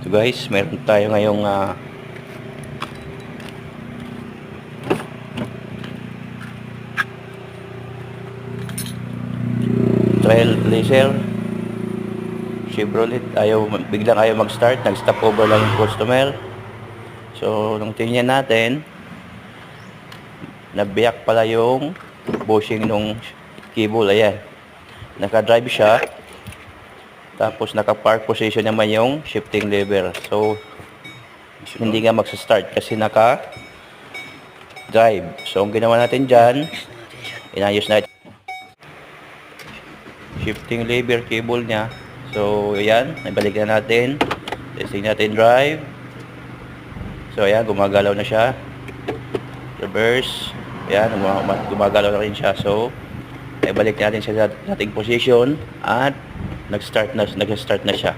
So guys, meron tayo ngayong Trailblazer Chevrolet. Biglang ayaw mag-start, nag-stop over lang yung customer. So nung tingnan natin, nabiyak pala yung bushing nung cable. Ayan, naka-drive siya, tapos naka-park position naman yung shifting lever. So hindi nga magsa-start kasi naka-drive. So ang ginawa natin dyan, inayos natin shifting lever cable niya. So ayan, nabalik na natin, testing natin drive. So ayan, gumagalaw na siya, reverse, ayan, gumagalaw na rin siya. So ibalik natin siya sa ating position at nag-start na siya.